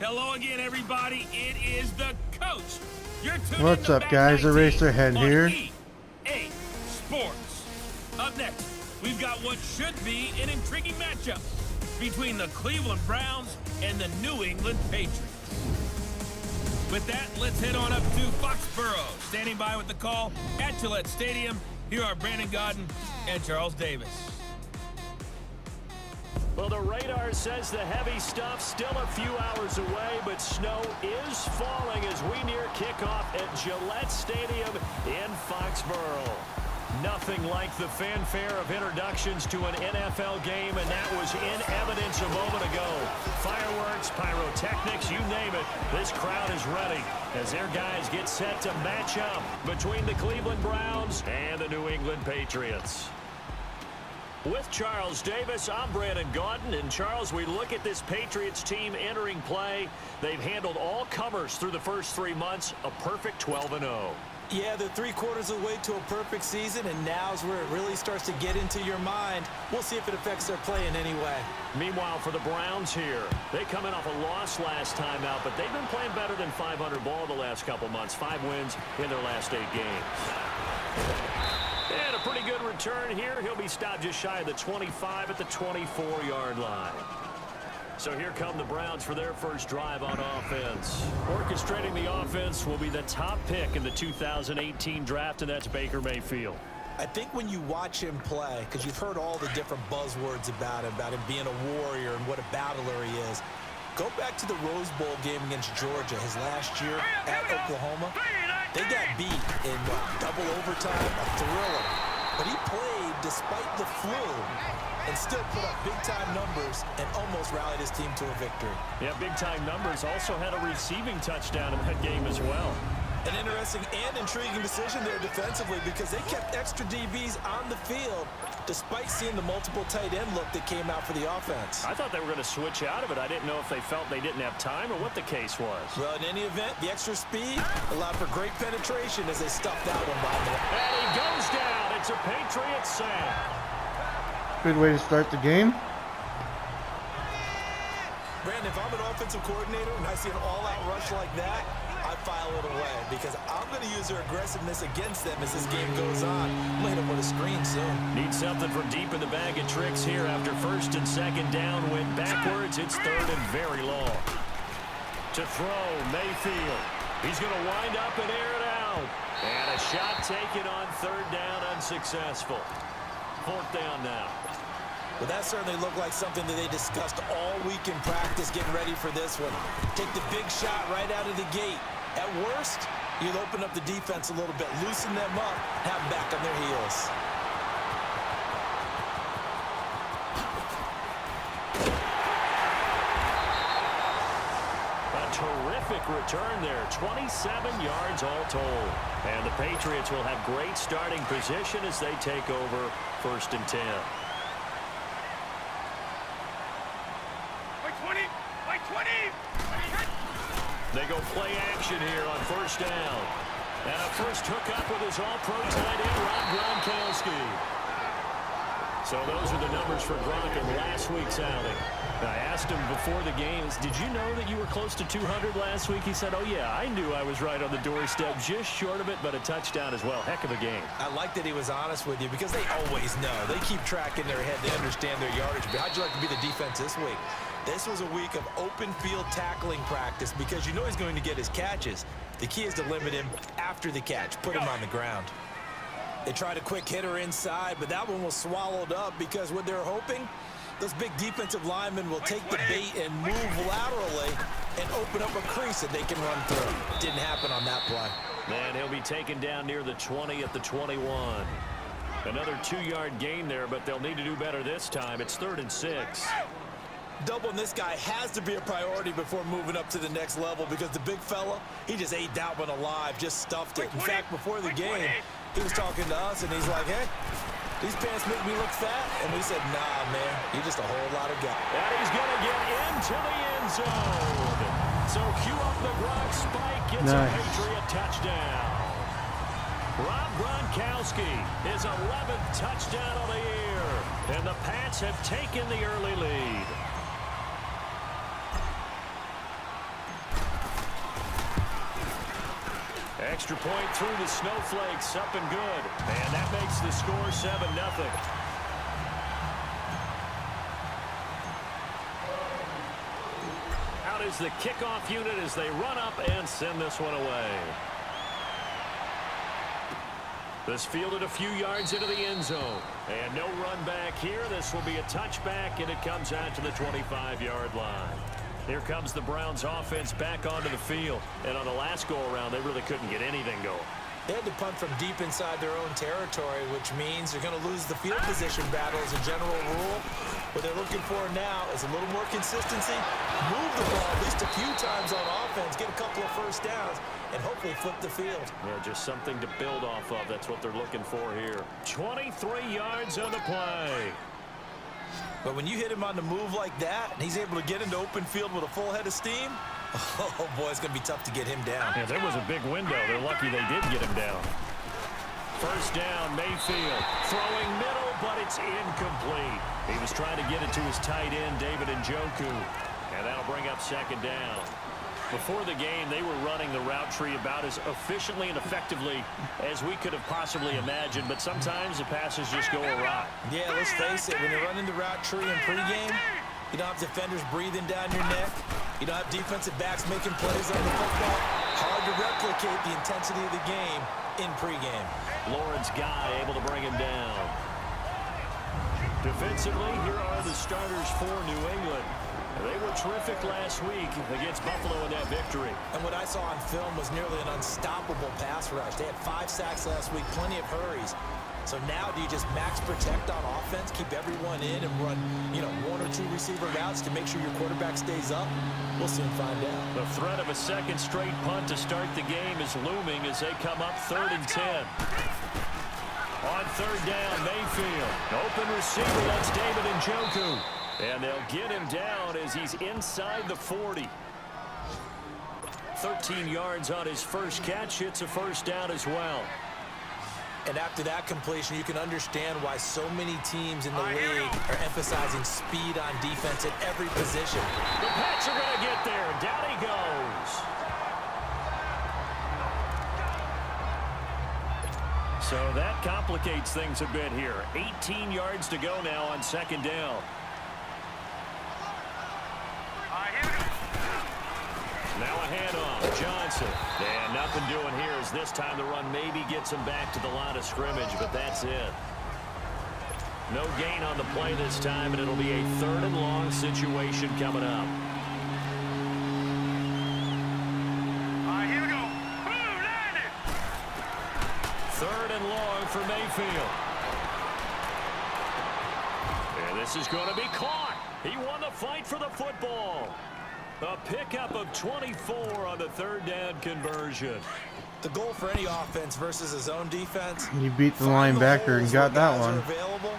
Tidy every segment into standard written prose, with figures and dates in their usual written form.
Hello again, everybody. It is the coach. You're tuned What's in to up, Madden guys? 19 Eraserhead on here. EA Sports. Up next, we've got what should be an intriguing matchup between the Cleveland Browns and the New England Patriots. With that, let's head on up to Foxborough. Standing by with the call at Gillette Stadium, here are Brandon Godden and Charles Davis. Well, the radar says the heavy stuff still a few hours away, but snow is falling as we near kickoff at Gillette Stadium in Foxborough. Nothing like the fanfare of introductions to an NFL game, and that was in evidence a moment ago. Fireworks, pyrotechnics, you name it, this crowd is ready as their guys get set to match up between the Cleveland Browns and the New England Patriots. With Charles Davis, I'm Brandon Godden. And Charles, we look at this Patriots team entering play. They've handled all comers through the first 3 months, a perfect 12-0. Yeah, they're 3/4 of the way to a perfect season, and now's where it really starts to get into your mind. We'll see if it affects their play in any way. Meanwhile, for the Browns here, they come in off a loss last time out, but they've been playing better than 500 ball the last couple months. 5 wins in their last 8 games. And a pretty good return here. He'll be stopped just shy of the 25 at the 24-yard line. So here come the Browns for their first drive on offense. Orchestrating the offense will be the top pick in the 2018 draft, and that's Baker Mayfield. I think when you watch him play, because you've heard all the different buzzwords about him being a warrior and what a battler he is, go back to the Rose Bowl game against Georgia his last year at Oklahoma. They got beat in double overtime, a thriller. But he played despite the flu and still put up big-time numbers and almost rallied his team to a victory. Yeah, big-time numbers. Also had a receiving touchdown in that game as well. An interesting and intriguing decision there defensively because they kept extra DBs on the field despite seeing the multiple tight end look that came out for the offense. I thought they were going to switch out of it. I didn't know if they felt they didn't have time or what the case was. Well, in any event, the extra speed allowed for great penetration as they stuffed that one by them. And he goes down. It's a Patriots sack. Good way to start the game. Brandon, if I'm an offensive coordinator and I see an all-out rush like that, I file it away because I'm going to use their aggressiveness against them as this game goes on. I'm going to hit them with a screen soon. Need something for deep in the bag of tricks here after first and second down. Went backwards. It's third and very long. To throw, Mayfield. He's going to wind up and air it out. And a shot taken on third down, unsuccessful. Fourth down now. Well, that certainly looked like something that they discussed all week in practice getting ready for this one. Take the big shot right out of the gate. At worst, you'll open up the defense a little bit, loosen them up, have them back on their heels. A terrific return there, 27 yards all told. And the Patriots will have great starting position as they take over first and 10. They go play action here on first down. And a first hookup with his all-pro tight end, Rob Gronkowski. So those are the numbers for Gronk in last week's outing. I asked him before the games, did you know that you were close to 200 last week? He said, oh, yeah, I knew I was right on the doorstep, just short of it, but a touchdown as well. Heck of a game. I like that he was honest with you because they always know. They keep track in their head. They understand their yardage. But how'd you like to be the defense this week? This was a week of open field tackling practice because you know he's going to get his catches. The key is to limit him after the catch, put him on the ground. They tried a quick hitter inside, but that one was swallowed up because what they're hoping, those big defensive linemen will take the bait and move laterally and open up a crease that they can run through. Didn't happen on that play. And he'll be taken down near the 20 at the 21. Another 2-yard gain there, but they'll need to do better this time. It's 3rd and 6. Doubling this guy has to be a priority before moving up to the next level because the big fella, he just ate that one alive, just stuffed it. In fact, before the game, he was talking to us, and he's like, hey, these pants make me look fat. And we said, nah, man, you're just a whole lot of guy. And he's going to get into the end zone. So cue up the Gronk spike, gets a Patriot touchdown. Rob Gronkowski, his 11th touchdown of the year. And the Pats have taken the early lead. Extra point through the snowflakes, up and good. And that makes the score 7-0. Out is the kickoff unit as they run up and send this one away. This fielded a few yards into the end zone. And no run back here. This will be a touchback, and it comes out to the 25-yard line. Here comes the Browns offense back onto the field. And on the last go-around, they really couldn't get anything going. They had to punt from deep inside their own territory, which means they're going to lose the field position battle as a general rule. What they're looking for now is a little more consistency, move the ball at least a few times on offense, get a couple of first downs, and hopefully flip the field. Yeah, just something to build off of. That's what they're looking for here. 23 yards on the play. But when you hit him on the move like that, and he's able to get into open field with a full head of steam, oh boy, it's going to be tough to get him down. Yeah, there was a big window. They're lucky they did get him down. First down, Mayfield. Throwing middle, but it's incomplete. He was trying to get it to his tight end, David Njoku. And that'll bring up second down. Before the game, they were running the route tree about as efficiently and effectively as we could have possibly imagined, but sometimes the passes just go awry. Yeah, let's face it, when you're running the route tree in pregame, you don't have defenders breathing down your neck. You don't have defensive backs making plays on the football. Hard to replicate the intensity of the game in pregame. Lawrence Guy able to bring him down. Defensively, here are the starters for New England. They were terrific last week against Buffalo in that victory. And what I saw on film was nearly an unstoppable pass rush. They had 5 sacks last week, plenty of hurries. So now do you just max protect on offense, keep everyone in, and run, 1 or 2 receiver routes to make sure your quarterback stays up? We'll soon find out. The threat of a second straight punt to start the game is looming as they come up 3rd and 10. On 3rd down, Mayfield. Open receiver, that's David Njoku. And they'll get him down as he's inside the 40. 13 yards on his first catch. Hits a first down as well. And after that completion, you can understand why so many teams in the league are emphasizing speed on defense at every position. The Pats are going to get there. Down he goes. So that complicates things a bit here. 18 yards to go now on 2nd down. Now a handoff, Johnson. And nothing doing here as this time the run maybe gets him back to the line of scrimmage, but that's it. No gain on the play this time, and it'll be a 3rd and long situation coming up. Here we go. 3rd and long for Mayfield. And this is going to be caught. He won the fight for the football. A pickup of 24 on the 3rd down conversion. The goal for any offense versus his own defense. He beat the linebacker and got that one. Available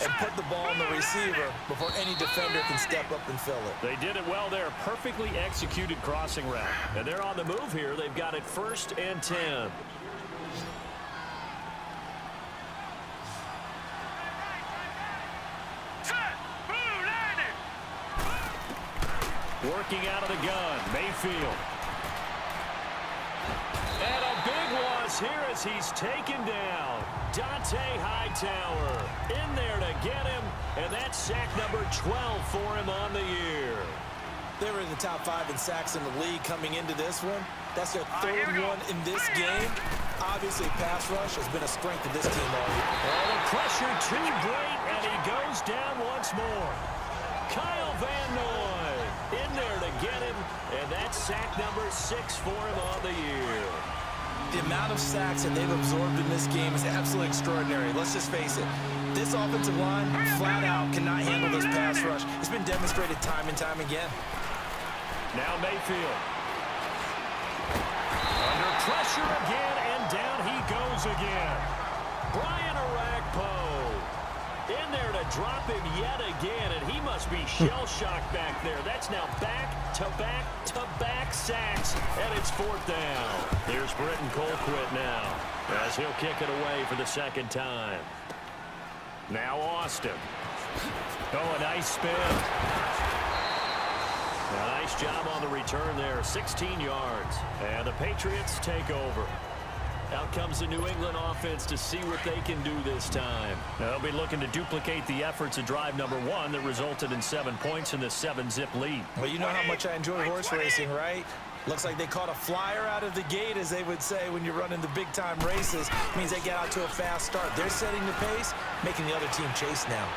and put the ball on the receiver before any defender can step up and fill it. They did it well there. Perfectly executed crossing route. And they're on the move here. They've got it 1st and 10. Working out of the gun, Mayfield. And a big loss here as he's taken down. Dante Hightower in there to get him, and that's sack number 12 for him on the year. They were in the top 5 in sacks in the league coming into this one. That's their 3rd one in this game. Obviously, pass rush has been a strength of this team all year. Oh, the pressure too great, and he goes down once more. Kyle Van Noy in there to get him, and that's sack number 6 for him on the year. The amount of sacks that they've absorbed in this game is absolutely extraordinary. Let's just face it. This offensive line, flat out, cannot handle this pass rush. It's been demonstrated time and time again. Now Mayfield. Under pressure again, and down he goes again. Brian Orakpo in there to drop him yet again, and he must be shell-shocked back there. That's now back-to-back-to-back sacks, and it's 4th down. Here's Britton Colquitt now, as he'll kick it away for the 2nd time. Now Austin. Oh, a nice spin. A nice job on the return there, 16 yards. And the Patriots take over. Out comes the New England offense to see what they can do this time. They'll be looking to duplicate the efforts of drive number 1 that resulted in 7 points in the 7-zip lead. Well, you know how much I enjoy horse racing, right? Looks like they caught a flyer out of the gate, as they would say when you're running the big-time races. Means they get out to a fast start. They're setting the pace, making the other team chase now.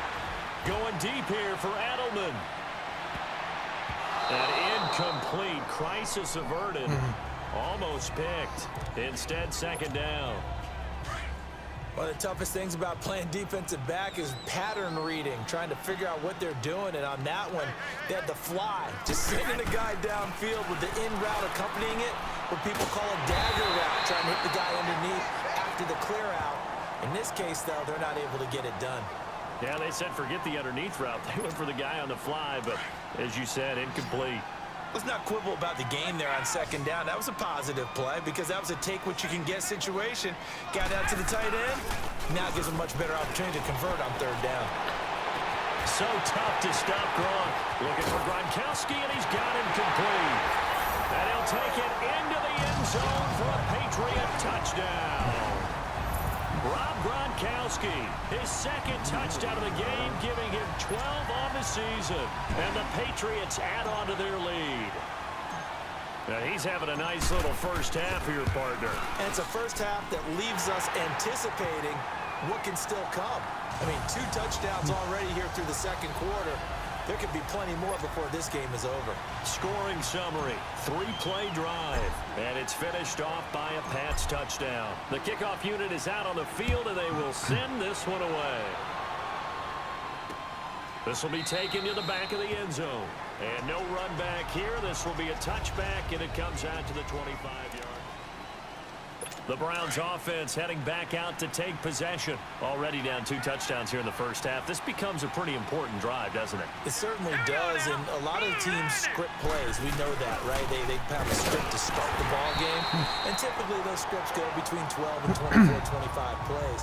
Going deep here for Adelman. An incomplete. Crisis averted. Almost picked. Instead, second down. One of the toughest things about playing defensive back is pattern reading, trying to figure out what they're doing. And on that one, they had the fly, just sending the guy downfield with the in route accompanying it, what people call a dagger route, trying to hit the guy underneath after the clear out. In this case, though, they're not able to get it done. Yeah, they said forget the underneath route. They went for the guy on the fly, but as you said, incomplete. Let's not quibble about the game there on second down. That was a positive play because that was a take-what-you-can-get situation. Got out to the tight end. Now gives them a much better opportunity to convert on third down. So tough to stop Gronk. Looking for Gronkowski, and he's got him complete. And he'll take it into the end zone for a Patriot touchdown. Rob Gronkowski, his second touchdown of the game, giving him 12 on the season. And the Patriots add on to their lead. Now he's having a nice little first half here, partner. And it's a first half that leaves us anticipating what can still come. I mean, 2 touchdowns already here through the second quarter. There could be plenty more before this game is over. Scoring summary, 3-play drive, and it's finished off by a Pats touchdown. The kickoff unit is out on the field, and they will send this one away. This will be taken to the back of the end zone. And no run back here. This will be a touchback, and it comes out to the 25-yard. The Browns offense heading back out to take possession. Already down 2 touchdowns here in the first half. This becomes a pretty important drive, doesn't it? It certainly does, and a lot of teams script plays. We know that, right? They have a script to start the ball game, and typically those scripts go between 12 and 24, 25 plays.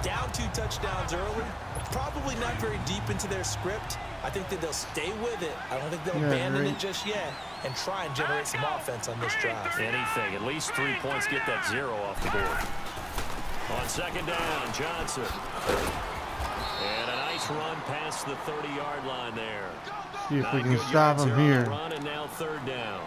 Down 2 touchdowns early, probably not very deep into their script. I think that they'll stay with it. I don't think they'll abandon it just yet and try and generate some offense on this drive. Anything. At least 3 points, get that 0 off the board. On second down, Johnson. And a nice run past the 30-yard line there. See if we can stop him here. Run, and now third down.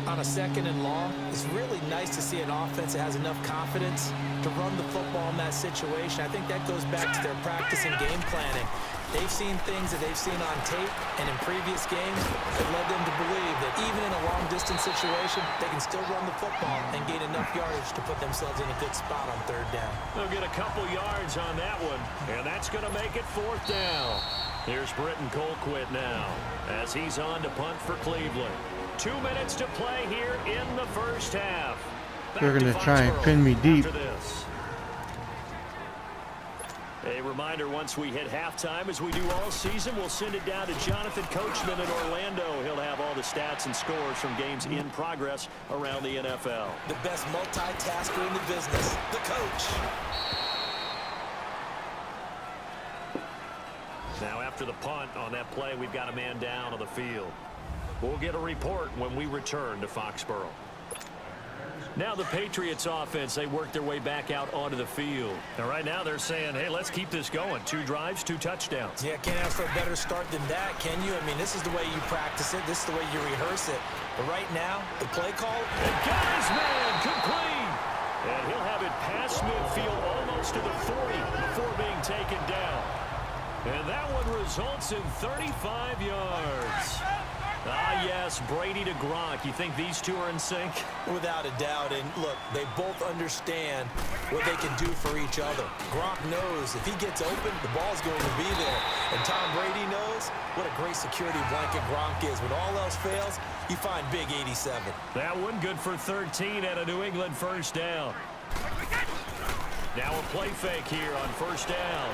On a second and long, it's really nice to see an offense that has enough confidence to run the football in that situation. I think that goes back to their practice and game planning. They've seen things that they've seen on tape and in previous games that led them to believe that even in a long-distance situation, they can still run the football and gain enough yardage to put themselves in a good spot on third down. They'll get a couple yards on that one, and that's going to make it fourth down. Here's Britton Colquitt now as he's on to punt for Cleveland. 2 minutes to play here in the first half. They're going to try and pin me deep. A reminder, once we hit halftime, as we do all season, we'll send it down to Jonathan Coachman in Orlando. He'll have all the stats and scores from games in progress around the NFL. The best multitasker in the business, the coach. Now after the punt on that play, we've got a man down on the field. We'll get a report when we return to Foxborough. Now the Patriots offense, they work their way back out onto the field. And right now they're saying, hey, let's keep this going. 2 drives, 2 touchdowns. Yeah, can't ask for a better start than that, can you? I mean, this is the way you practice it. This is the way you rehearse it. But right now, the play call. And got his man complete. And he'll have it past midfield almost to the 40 before being taken down. And that one results in 35 yards. Ah, yes, Brady to Gronk. You think these two are in sync? Without a doubt. And look, they both understand what they can do for each other. Gronk knows if he gets open, the ball's going to be there. And Tom Brady knows what a great security blanket Gronk is. When all else fails, you find big 87. That one good for 13 and a New England first down. Now a play fake here on first down.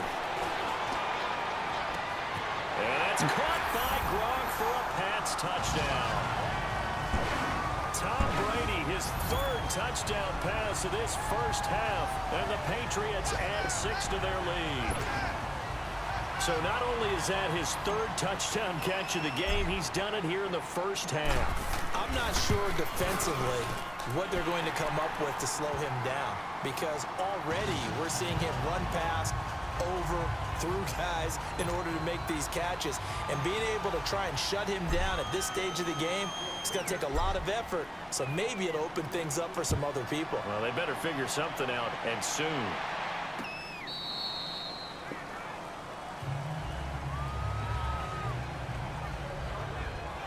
And that's caught by Gronk for a Pats touchdown. Tom Brady, his 3rd touchdown pass of this first half, and the Patriots add 6 to their lead. So So not only is that his third touchdown catch of the game, he's done it here in the first half. I'm not sure defensively what they're going to come up with to slow him down, because already we're seeing him run past, over, through guys in order to make these catches. And being able to try and shut him down at this stage of the game, it's going to take a lot of effort. So maybe it'll open things up for some other people. Well, they better figure something out, and soon.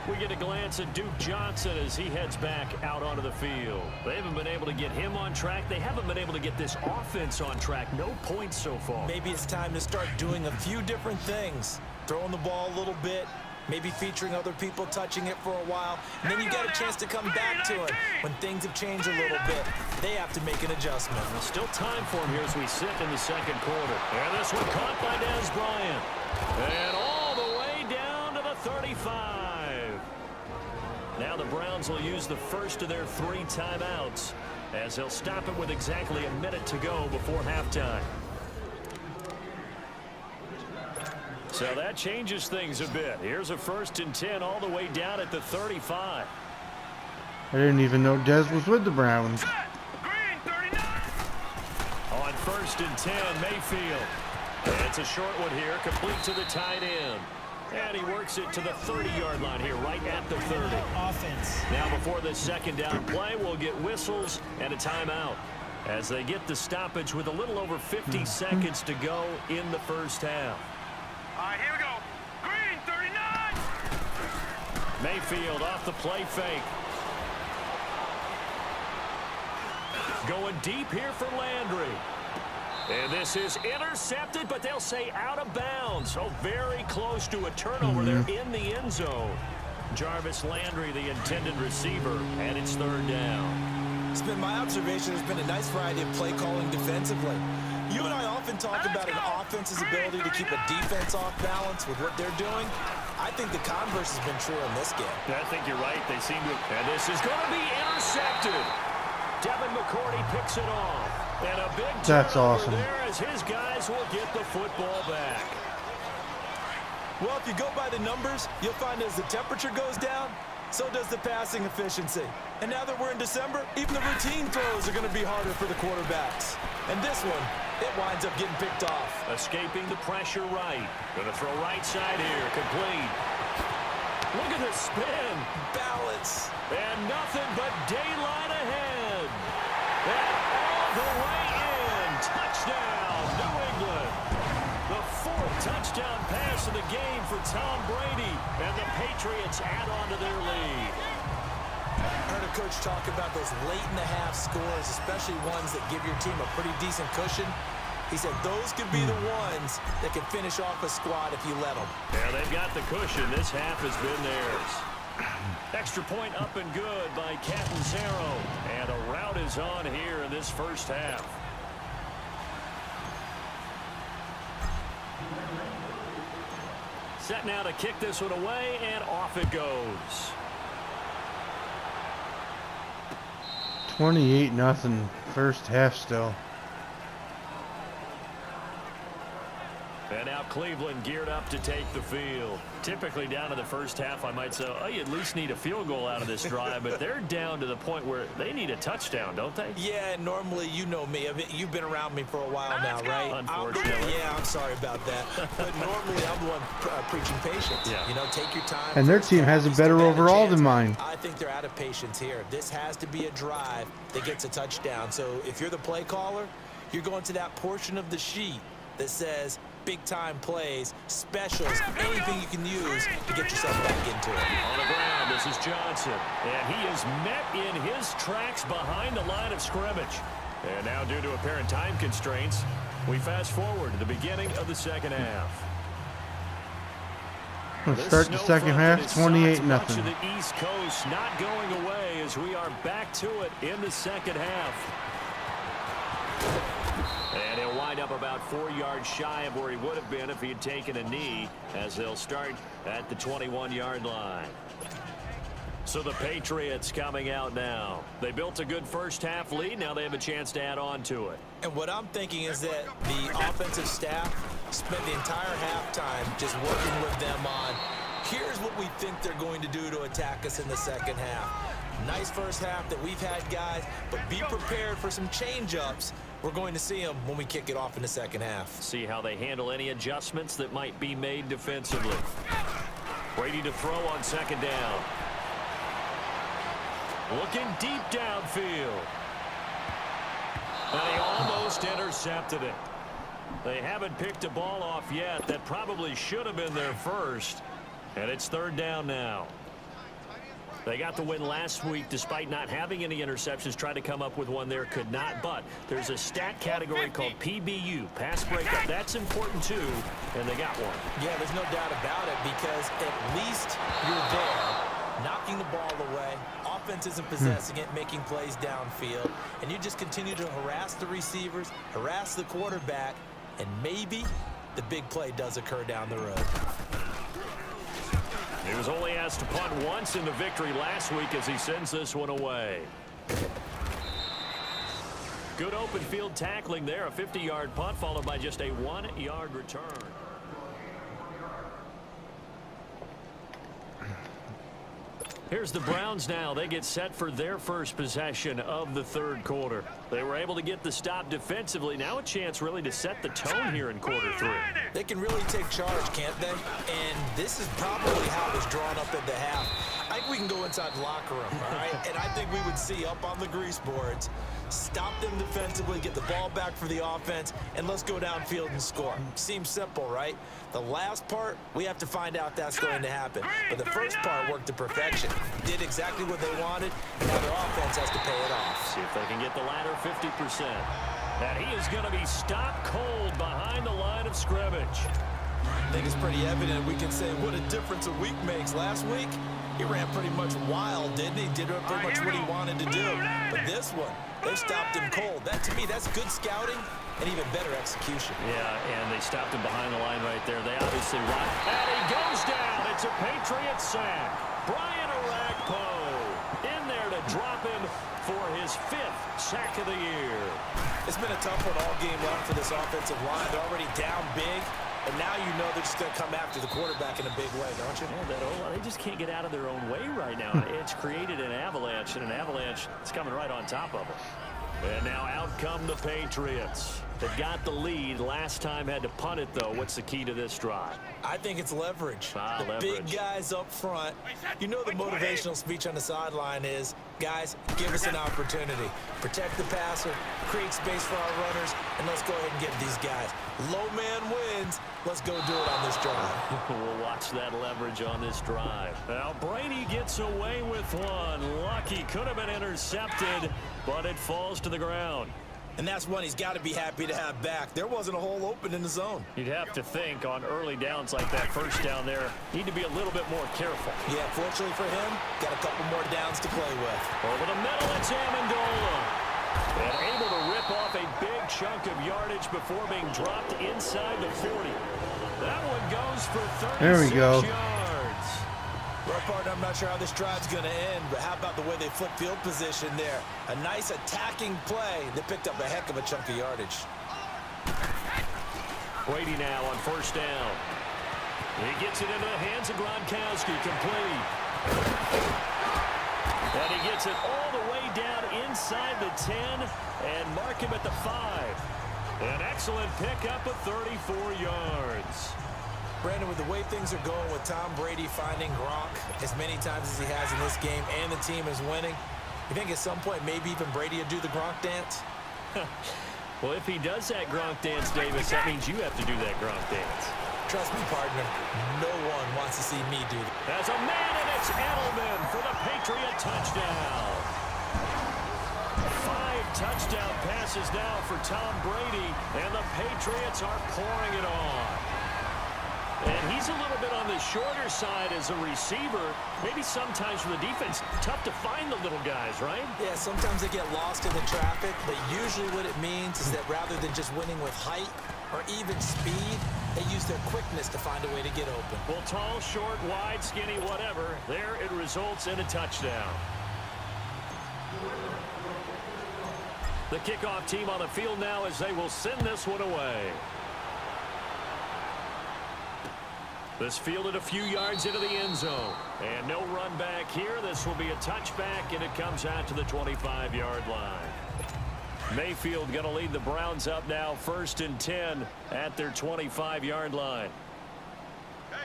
We get a glance at Duke Johnson as he heads back out onto the field. They haven't been able to get him on track. They haven't been able to get this offense on track. No points so far. Maybe it's time to start doing a few different things. Throwing the ball a little bit, maybe featuring other people touching it for a while, and then you get a chance to come back to it when things have changed a little bit. They have to make an adjustment. There's still time for him here as we sit in the second quarter. And this one caught by Dez Bryant. And all the way down to the 35. Now the Browns will use the first of their 3 timeouts as they'll stop it with exactly a minute to go before halftime. So that changes things a bit. Here's a 1st and 10 all the way down at the 35. I didn't even know Dez was with the Browns. On 1st and 10, Mayfield. It's a short one here, complete to the tight end. And he works it to the 30-yard line here, right at the 30. Offense. Now before this second down play, we'll get whistles and a timeout as they get the stoppage with a little over 50 seconds to go in the first half. All right, here we go. Green, 39. Mayfield off the play fake. Going deep here for Landry. And this is intercepted, but they'll say out of bounds. So very close to a turnover there in the end zone. Jarvis Landry, the intended receiver, and it's 3rd down. It's been my observation. There's been a nice variety of play calling defensively. You and I often talk about an offense's ability to keep a defense off balance with what they're doing. I think the converse has been true in this game. I think you're right. They seem to. And this is going to be intercepted. Devin McCourty picks it off. And a big That's awesome. there as his guys will get the football back. Well, if you go by the numbers, you'll find as the temperature goes down, so does the passing efficiency. And now that we're in December, even the routine throws are going to be harder for the quarterbacks. And this one, it winds up getting picked off. Escaping the pressure right. Going to throw right side here. Complete. Look at the spin. Balance. And nothing but daylight ahead. And all the way in. Touchdown, New England. The 4th touchdown pass of the game for Tom Brady. And the Patriots add on to their lead. I heard a coach talk about those late-in-the-half scores, especially ones that give your team a pretty decent cushion. He said those could be the ones that can finish off a squad if you let them. Yeah, they've got the cushion. This half has been theirs. Extra point up and good by Catanzaro. And a rout is on here in this first half. Set now to kick this one away, and off it goes. 28-0 first half still. And now Cleveland geared up to take the field. Typically down to the first half, I might say, oh, you at least need a field goal out of this drive. But they're down to the point where they need a touchdown, don't they? Yeah, normally you know me. I mean, you've been around me for a while now, right? Unfortunately. I'm sorry about that. But normally I'm the one preaching patience. Yeah. You know, take your time. And their team has a better overall than mine. I think they're out of patience here. This has to be a drive that gets a touchdown. So if you're the play caller, you're going to that portion of the sheet that says big-time plays, specials, anything you can use to get yourself back into it. On the ground, this is Johnson. And he is met in his tracks behind the line of scrimmage. And now, due to apparent time constraints, we fast forward to the beginning of the second half. Let's start the second half, 28-0. Much of the East Coast not going away as we are back to it in the second half. And he'll wind up about 4 yards shy of where he would have been if he had taken a knee, as they'll start at the 21-yard line. So the Patriots coming out now. They built a good first half lead. Now they have a chance to add on to it. And what I'm thinking is that the offensive staff spent the entire halftime just working with them on, here's what we think they're going to do to attack us in the second half. Nice first half that we've had, guys, but be prepared for some change-ups. We're going to see them when we kick it off in the second half. See how they handle any adjustments that might be made defensively. Ready to throw on second down. Looking deep downfield. And he almost intercepted it. They haven't picked a ball off yet. That probably should have been their first. And it's third down now. They got the win last week despite not having any interceptions. Tried to come up with one there, could not. But there's a stat category called PBU, pass breakup. That's important too, and they got one. Yeah, there's no doubt about it, because at least you're there, knocking the ball away. Offense isn't possessing it, making plays downfield. And you just continue to harass the receivers, harass the quarterback, and maybe the big play does occur down the road. He was only asked to punt once in the victory last week as he sends this one away. Good open field tackling there. A 50-yard punt followed by just a 1-yard return. Here's the Browns now. They get set for their first possession of the third quarter. They were able to get the stop defensively. Now a chance really to set the tone here in quarter three. They can really take charge, can't they? And this is probably how it was drawn up at the half. I think we can go inside the locker room, all right? And I think we would see up on the grease boards, stop them defensively, get the ball back for the offense, and let's go downfield and score. Seems simple, right? The last part, we have to find out that's going to happen. But the first part worked to perfection. Did exactly what they wanted, and now their offense has to pay it off. See if they can get the latter 50%. And he is going to be stopped cold behind the line of scrimmage. I think it's pretty evident. We can say what a difference a week makes. Last week, he ran pretty much wild, didn't he? Did pretty much what he wanted to do. But this one, they stopped him cold. That, to me, that's good scouting and even better execution. Yeah, and they stopped him behind the line right there. They obviously run. And he goes down. It's a Patriots sack. Brian Orakpo in there to drop him for his 5th sack of the year. It's been a tough one all game long for this offensive line. They're already down big. And now you know they're just going to come after the quarterback in a big way, don't you? Yeah, they just can't get out of their own way right now. It's created an avalanche, and an avalanche is coming right on top of them. And now out come the Patriots. They got the lead. Last time had to punt it, though. What's the key to this drive? I think it's leverage. The leverage. Big guys up front. You know the motivational speech on the sideline is, guys, give us an opportunity. Protect the passer, create space for our runners, and let's go ahead and get these guys. Low man wins. Let's go do it on this drive. We'll watch that leverage on this drive. Now Brady gets away with one. Lucky, could have been intercepted, but it falls to the ground. And that's one he's got to be happy to have back. There wasn't a hole open in the zone. You'd have to think on early downs like that, first down there, need to be a little bit more careful. Yeah, fortunately for him, got a couple more downs to play with. Over the middle, it's Amendola. And able to rip off a big chunk of yardage before being dropped inside the 40. That one goes for 36 yards. Well, partner, I'm not sure how this drive's going to end, but how about the way they flip field position there? A nice attacking play that picked up a heck of a chunk of yardage. Brady now on first down. He gets it into the hands of Gronkowski, complete. And he gets it all the way down inside the 10 and mark him at the 5. An excellent pickup of 34 yards. Brandon, with the way things are going with Tom Brady finding Gronk as many times as he has in this game and the team is winning, you think at some point maybe even Brady will do the Gronk dance? Well, if he does that Gronk dance, Davis, that means you have to do that Gronk dance. Trust me, partner, no one wants to see me do that. As a man, and it's Edelman for the Patriot touchdown. 5 touchdown passes now for Tom Brady, and the Patriots are pouring it on. And he's a little bit on the shorter side as a receiver. Maybe sometimes for the defense, tough to find the little guys, right? Yeah, sometimes they get lost in the traffic, but usually what it means is that rather than just winning with height or even speed, they use their quickness to find a way to get open. Well, tall, short, wide, skinny, whatever, there it results in a touchdown. The kickoff team on the field now as they will send this one away. This fielded a few yards into the end zone. And no run back here. This will be a touchback, and it comes out to the 25-yard line. Mayfield going to lead the Browns up now, 1st and 10 at their 25-yard line. Hey.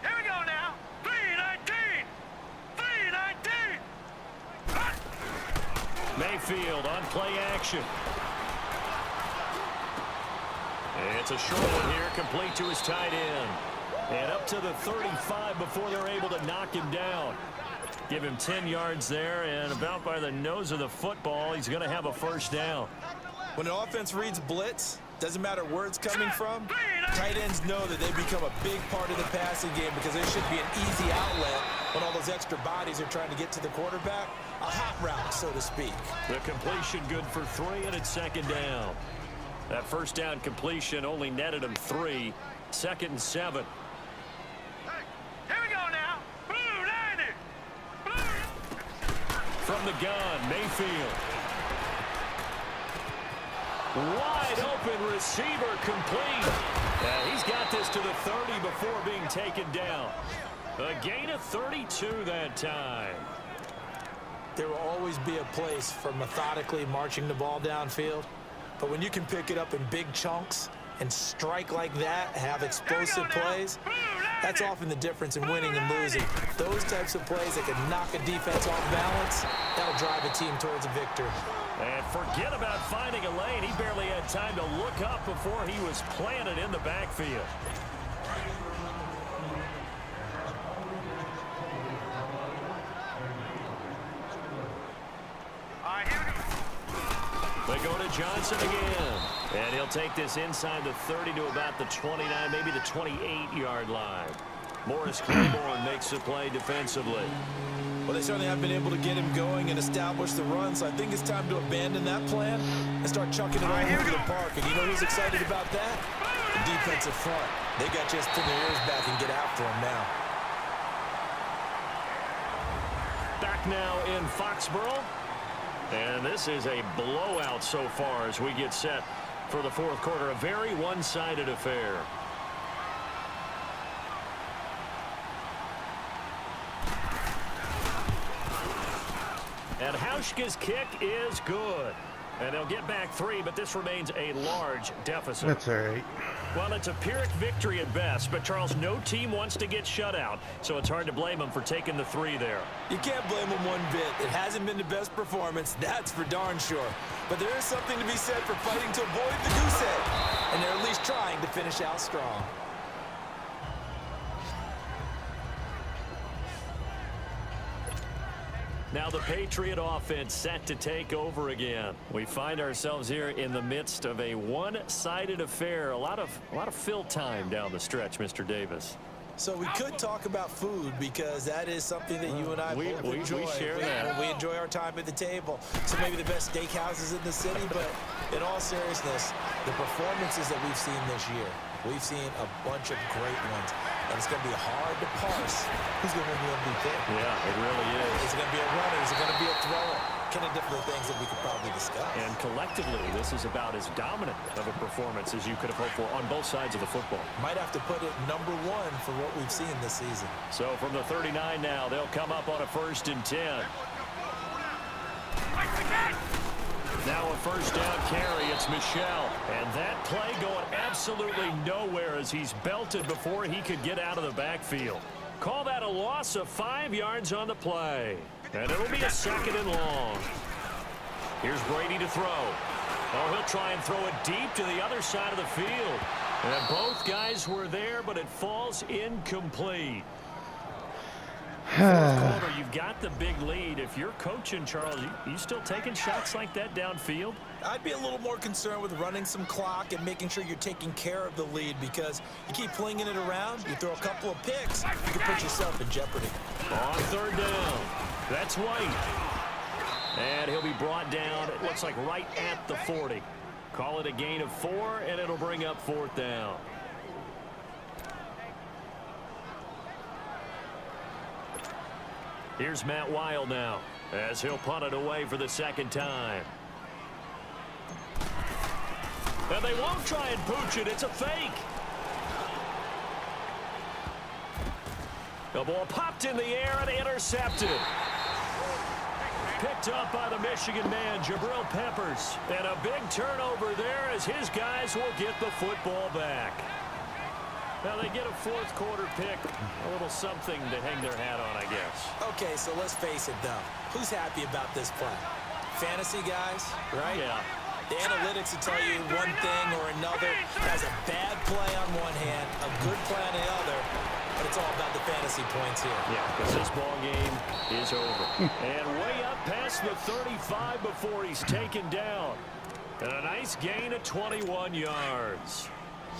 Here we go now. 3-19. 3-19. Mayfield on play action. It's a short one here, complete to his tight end. And up to the 35 before they're able to knock him down. Give him 10 yards there, and about by the nose of the football, he's going to have a first down. When an offense reads blitz, doesn't matter where it's coming from, tight ends know that they become a big part of the passing game because there should be an easy outlet when all those extra bodies are trying to get to the quarterback. A hot route, so to speak. The completion good for 3, and it's 2nd down. That first down completion only netted him 3. 2nd and 7. Here we go now. Blue 90. From the gun, Mayfield. Wide open receiver complete. And he's got this to the 30 before being taken down. A gain of 32 that time. There will always be a place for methodically marching the ball downfield. But when you can pick it up in big chunks and strike like that, have explosive plays, that's often the difference in winning and losing. Those types of plays that can knock a defense off balance, that'll drive a team towards a victory. And forget about finding a lane. He barely had time to look up before he was planted in the backfield. They go to Johnson again. And he'll take this inside the 30 to about the 29, maybe the 28-yard line. Morris Claiborne makes the play defensively. Well, they certainly have been able to get him going and establish the run, so I think it's time to abandon that plan and start chucking it all over the park. And you know who's excited about that? The defensive front. They got just pin their ears back and get after him now. Back now in Foxborough. And this is a blowout so far as we get set for the 4th quarter. A very one-sided affair. And Hauschka's kick is good. And they'll get back 3, but this remains a large deficit. That's all right. Well, it's a Pyrrhic victory at best, but Charles, no team wants to get shut out, so it's hard to blame them for taking the 3 there. You can't blame them one bit. It hasn't been the best performance, that's for darn sure. But there is something to be said for fighting to avoid the goose egg, and they're at least trying to finish out strong. Now the Patriot offense set to take over again. We find ourselves here in the midst of a one-sided affair. A lot of fill time down the stretch, Mr. Davis. So we could talk about food because that is something that you and I both enjoy. We share that. We enjoy our time at the table. So maybe the best steakhouses in the city, but in all seriousness, the performances that we've seen this year, we've seen a bunch of great ones. And it's going to be hard to parse who's going to win the MVP. Yeah, it really is. Is it going to be a runner? Is it going to be a thrower? Kind of different things that we could probably discuss. And collectively, this is about as dominant of a performance as you could have hoped for on both sides of the football. Might have to put it #1 for what we've seen this season. So from the 39 now, they'll come up on a 1st and 10. Now a first down carry, it's Michel. And that play going absolutely nowhere as he's belted before he could get out of the backfield. Call that a loss of 5 yards on the play. And it'll be a 2nd and long. Here's Brady to throw. Oh, he'll try and throw it deep to the other side of the field. And both guys were there, but it falls incomplete. 4th quarter, you've got the big lead. If you're coaching, Charles, you still taking shots like that downfield? I'd be a little more concerned with running some clock and making sure you're taking care of the lead because you keep flinging it around, you throw a couple of picks, you can put yourself in jeopardy. On 3rd down, that's White. And he'll be brought down, it looks like right at the 40. Call it a gain of 4, and it'll bring up 4th down. Here's Matt Wild now as he'll punt it away for the 2nd time. And they won't try and pooch it. It's a fake. The ball popped in the air and intercepted. Picked up by the Michigan man, Jabril Peppers. And a big turnover there as his guys will get the football back. Now they get a fourth quarter pick. A little something to hang their hat on, I guess. Okay, so let's face it, though. Who's happy about this play? Fantasy guys, right? Yeah. The analytics will tell you one thing or another. Has a bad play on one hand, a good play on the other, but it's all about the fantasy points here. Yeah, because this ball game is over. And way up past the 35 before he's taken down. And a nice gain of 21 yards.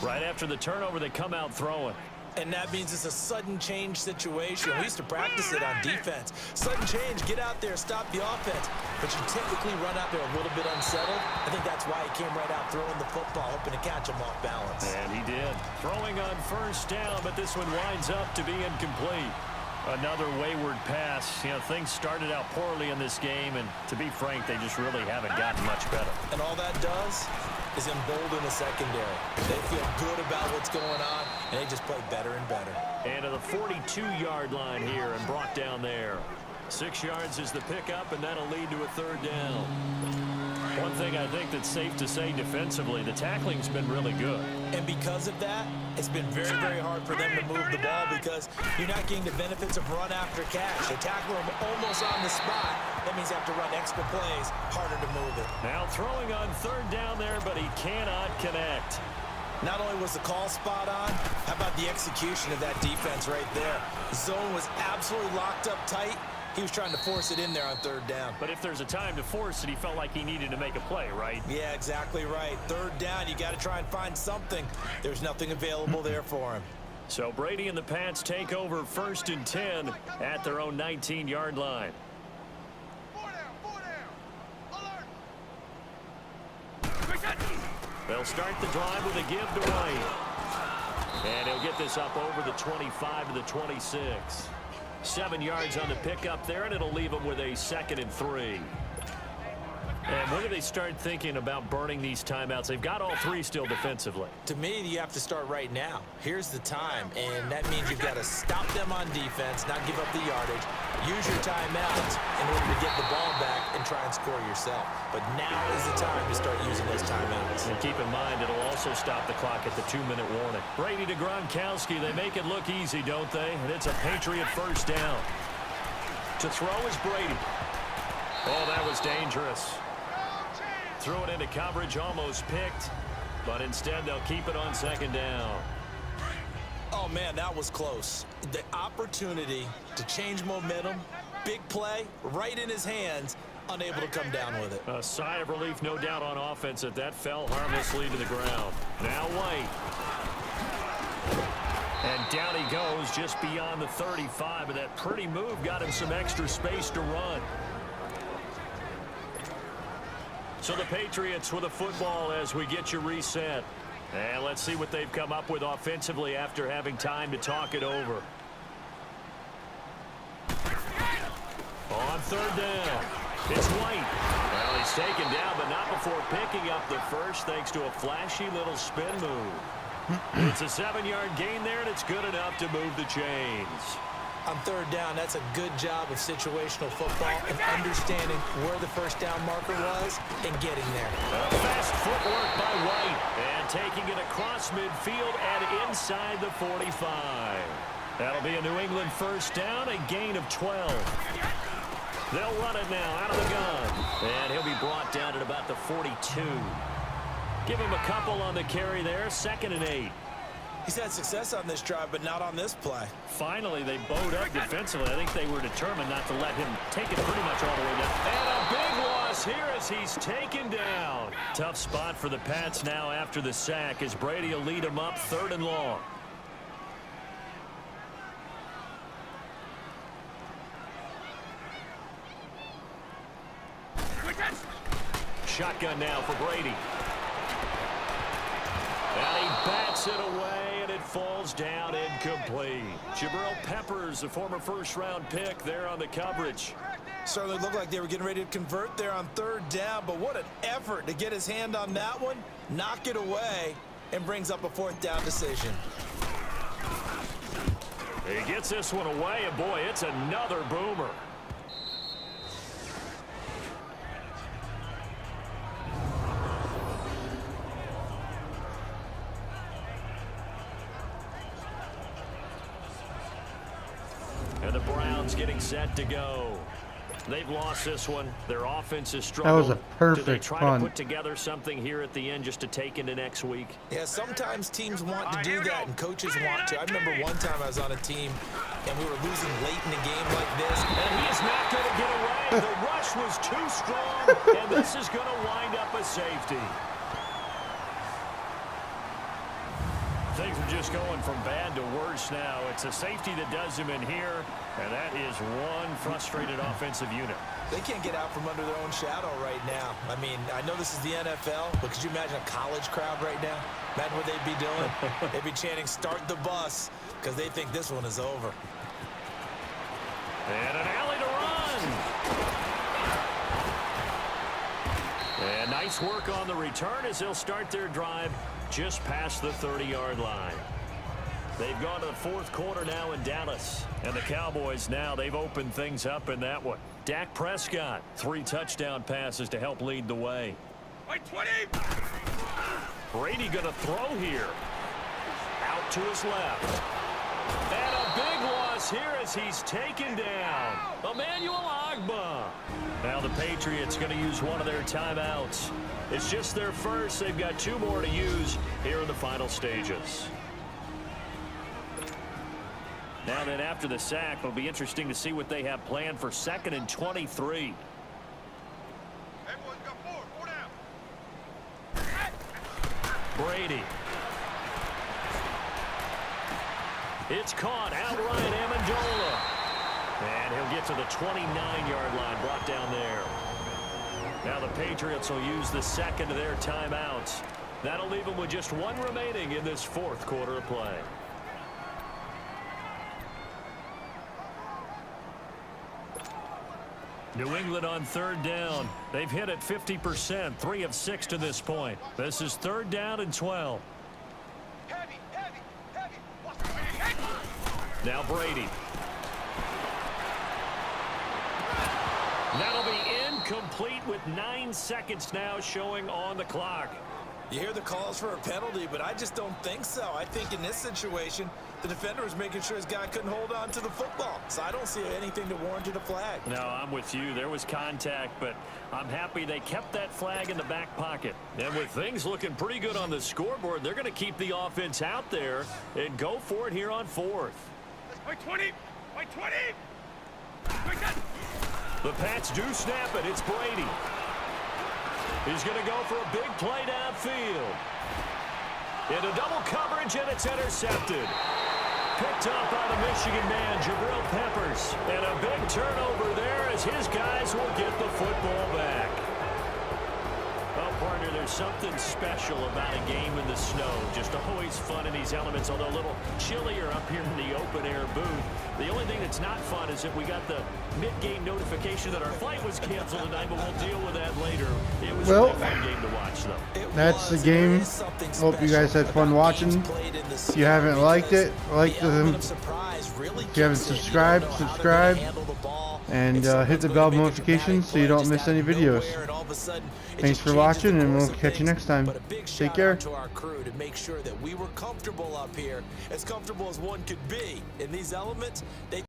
Right after the turnover, they come out throwing. And that means it's a sudden change situation. We used to practice it on defense. Sudden change, get out there, stop the offense. But you typically run out there a little bit unsettled. I think that's why he came right out throwing the football, hoping to catch him off balance. And he did. Throwing on first down, but this one winds up to be incomplete. Another wayward pass. You know, things started out poorly in this game, and to be frank, they just really haven't gotten much better. And all that does is embolden the secondary. They feel good about what's going on, and they just play better and better. And to the 42-yard line here and brought down there. 6 yards is the pickup, and that'll lead to a third down. One thing I think that's safe to say defensively, the tackling's been really good. And because of that, it's been very, very hard for them to move the ball because you're not getting the benefits of run after catch. They tackle them almost on the spot. That means they have to run extra plays, harder to move it. Now throwing on third down there, but he cannot connect. Not only was the call spot on, how about the execution of that defense right there? Zone was absolutely locked up tight. He was trying to force it in there on third down. But if there's a time to force it, he felt like he needed to make a play, right? Yeah, exactly right. Third down, you got to try and find something. There's nothing available there for him. So Brady and the Pats take over 1st and 10 at their own 19-yard line. 4 down. Alert. They'll start the drive with a give to White. And he'll get this up over the 25 to the 26. 7 yards on the pickup there, and it'll leave them with a 2nd and 3. And when do they start thinking about burning these timeouts? They've got all 3 still defensively. To me, you have to start right now. Here's the time, and that means you've got to stop them on defense, not give up the yardage, use your timeouts in order to get the ball back and try and score yourself. But now is the time to start using those timeouts. And keep in mind, it'll also stop the clock at the 2-minute warning. Brady to Gronkowski, they make it look easy, don't they? And it's a Patriot first down. To throw is Brady. Oh, that was dangerous. Threw it into coverage, almost picked, but instead they'll keep it on 2nd down. Oh, man, that was close. The opportunity to change momentum, big play, right in his hands, unable to come down with it. A sigh of relief, no doubt, on offense that fell harmlessly to the ground. Now White. And down he goes just beyond the 35, but that pretty move got him some extra space to run. So the Patriots with a football as we get you reset. And let's see what they've come up with offensively after having time to talk it over. On 3rd down, it's White. Well, he's taken down, but not before picking up the first thanks to a flashy little spin move. It's a 7-yard gain there, and it's good enough to move the chains. On 3rd down, that's a good job of situational football and understanding where the first down marker was and getting there. Fast footwork by White, and taking it across midfield and inside the 45. That'll be a New England first down, a gain of 12. They'll run it now out of the gun, and he'll be brought down at about the 42. Give him a couple on the carry there, 2nd and 8. He's had success on this drive, but not on this play. Finally, they bowed up defensively. I think they were determined not to let him take it pretty much all the way down. And a big loss here as he's taken down. Tough spot for the Pats now after the sack as Brady will lead him up 3rd and long. Shotgun now for Brady. And he bats it away, and it falls down incomplete. Jabril Peppers, a former first-round pick, there on the coverage. Certainly looked like they were getting ready to convert there on 3rd down, but what an effort to get his hand on that one, knock it away, and brings up a 4th down decision. He gets this one away, and boy, it's another boomer. And the Browns getting set to go. They've lost this one. Their offense is struggled. That was a perfect Do they try punt. to put together something here at the end just to take into next week? Yeah, sometimes teams want to do that, and coaches want to. I remember one time I was on a team, and we were losing late in a game like this. And he is not going to get away. The rush was too strong, and this is going to wind up a safety. Things are just going from bad to worse now. It's a safety that does him in here, and that is one frustrated offensive unit. They can't get out from under their own shadow right now. I mean, I know this is the NFL, but could you imagine a college crowd right now? Imagine what they'd be doing. They'd be chanting, "Start the bus," because they think this one is over. And an alley to run. And nice work on the return as they'll start their drive just past the 30-yard line. They've gone to the fourth quarter now in Dallas. And the Cowboys now, they've opened things up in that one. Dak Prescott, 3 touchdown passes to help lead the way. By 20. Brady going to throw here. Out to his left. And a big loss here as he's taken down. Emmanuel Ogbah. Now the Patriots going to use one of their timeouts. It's just their first. They've got 2 more to use here in the final stages. Now then, after the sack, it'll be interesting to see what they have planned for 2nd and 23. Everyone's got 4 down. Brady. It's caught out Ryan Amendola. And he'll get to the 29-yard line, brought down there. Now the Patriots will use the second of their timeouts. That'll leave them with just 1 remaining in this fourth quarter of play. New England on 3rd down. They've hit it 50%, 3 of 6 to this point. This is 3rd down and 12. Heavy, heavy, heavy. Watch the way. Now Brady. That'll be incomplete with 9 seconds now showing on the clock. You hear the calls for a penalty, but I just don't think so. I think in this situation, the defender was making sure his guy couldn't hold on to the football. So I don't see anything to warrant a flag. No, I'm with you. There was contact, but I'm happy they kept that flag in the back pocket. And with things looking pretty good on the scoreboard, they're going to keep the offense out there and go for it here on 4th. By 20. By 20. The Pats do snap it. It's Brady. He's going to go for a big play downfield. Into double coverage, and it's intercepted. Picked up by the Michigan man, Jabril Peppers. And a big turnover there as his guys will get the football back. Well, partner, there's something special about a game in the snow. Just always fun in these elements, although a little chillier up here in the open-air booth. The only thing that's not fun is that we got the mid-game notification that our flight was canceled tonight, but we'll deal with that later. It was a really fun game to watch, though. That's the game. Hope you guys had fun watching. If you haven't liked it, like them. If you haven't subscribed, subscribe. And hit the bell notification so you don't miss any videos. Thanks for watching, and we'll catch you next time. Take care. To our crew to make sure that we were comfortable up here, as comfortable as one could be in these elements.